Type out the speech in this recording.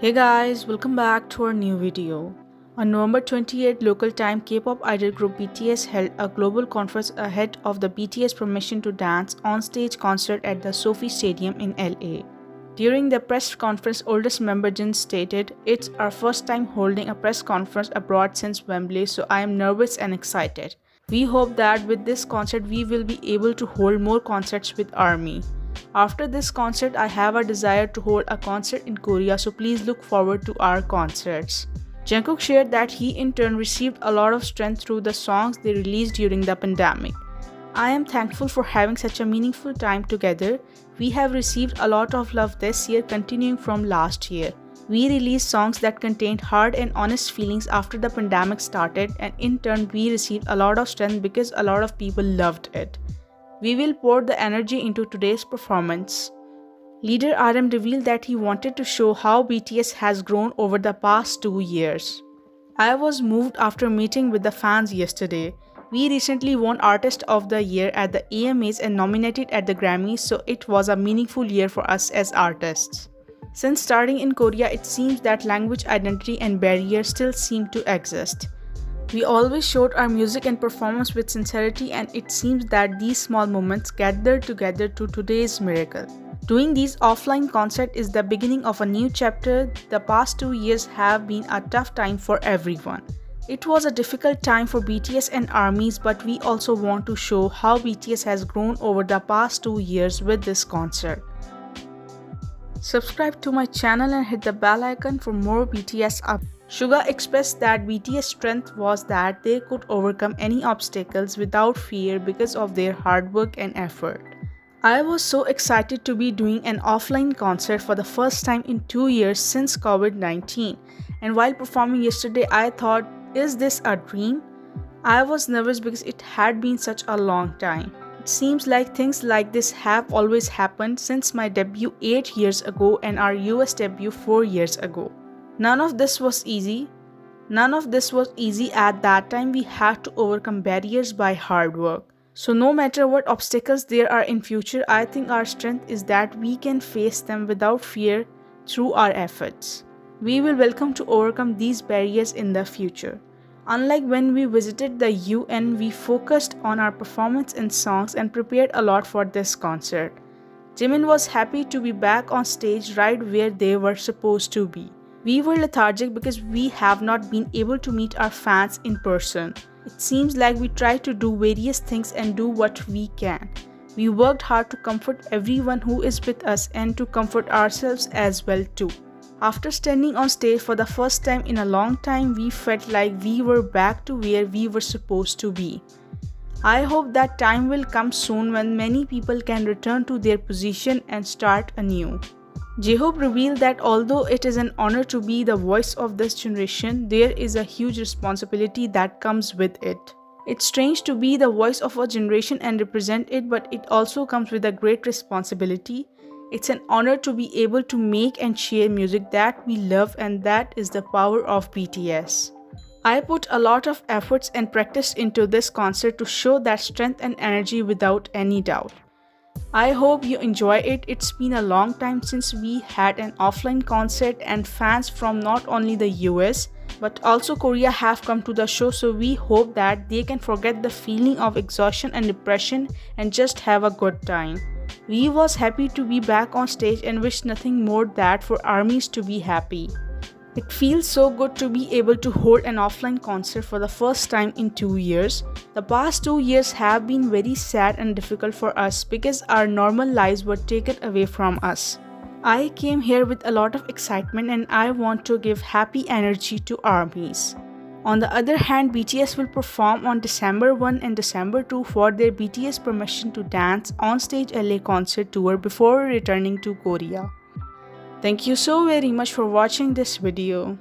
Hey guys, welcome back to our new video. On November 28 local time, K-pop idol group BTS held a global conference ahead of the BTS Permission to Dance on-stage concert at the Sophie Stadium in LA. During the press conference, oldest member Jin stated, "It's our first time holding a press conference abroad since Wembley, so I am nervous and excited. We hope that with this concert we will be able to hold more concerts with ARMY. After this concert, I have a desire to hold a concert in Korea, so please look forward to our concerts." Jungkook shared that he in turn received a lot of strength through the songs they released during the pandemic. "I am thankful for having such a meaningful time together. We have received a lot of love this year, continuing from last year. We released songs that contained hard and honest feelings after the pandemic started, and in turn we received a lot of strength because a lot of people loved it. We will pour the energy into today's performance." Leader RM revealed that he wanted to show how BTS has grown over the past 2 years. "I was moved after meeting with the fans yesterday. We recently won Artist of the Year at the AMAs and nominated at the Grammys, so it was a meaningful year for us as artists. Since starting in Korea, it seems that language identity and barriers still seem to exist. We always showed our music and performance with sincerity, and it seems that these small moments gathered together to today's miracle. Doing these offline concerts is the beginning of a new chapter. The past 2 years have been a tough time for everyone. It was a difficult time for BTS and ARMYs, but we also want to show how BTS has grown over the past 2 years with this concert. Subscribe to my channel and hit the bell icon for more BTS updates." Suga expressed that BTS' strength was that they could overcome any obstacles without fear because of their hard work and effort. "I was so excited to be doing an offline concert for the first time in 2 years since COVID-19, and while performing yesterday I thought, is this a dream? I was nervous because it had been such a long time. It seems like things like this have always happened since my debut 8 years ago and our US debut 4 years ago. None of this was easy. At that time. We had to overcome barriers by hard work. So no matter what obstacles there are in future, I think our strength is that we can face them without fear through our efforts. We will welcome to overcome these barriers in the future. Unlike when we visited the UN, we focused on our performance and songs and prepared a lot for this concert. Jimin was happy to be back on stage right where they were supposed to be. We were lethargic because we have not been able to meet our fans in person. It seems like we try to do various things and do what we can. We worked hard to comfort everyone who is with us and to comfort ourselves as well too. After standing on stage for the first time in a long time, we felt like we were back to where we were supposed to be. I hope that time will come soon when many people can return to their position and start anew." J-Hope revealed that although it is an honor to be the voice of this generation, there is a huge responsibility that comes with it. "It's strange to be the voice of a generation and represent it, but it also comes with a great responsibility. It's an honor to be able to make and share music that we love, and that is the power of BTS. I put a lot of efforts and practice into this concert to show that strength and energy without any doubt. I hope you enjoy it. It's been a long time since we had an offline concert, and fans from not only the US but also Korea have come to the show, so we hope that they can forget the feeling of exhaustion and depression and just have a good time. We was happy to be back on stage and wish nothing more that for ARMYs to be happy. It feels so good to be able to hold an offline concert for the first time in 2 years. The past 2 years have been very sad and difficult for us because our normal lives were taken away from us. I came here with a lot of excitement and I want to give happy energy to ARMYs. On the other hand, BTS will perform on December 1 and December 2 for their BTS Permission to Dance on-stage LA concert tour before returning to Korea. Thank you so very much for watching this video.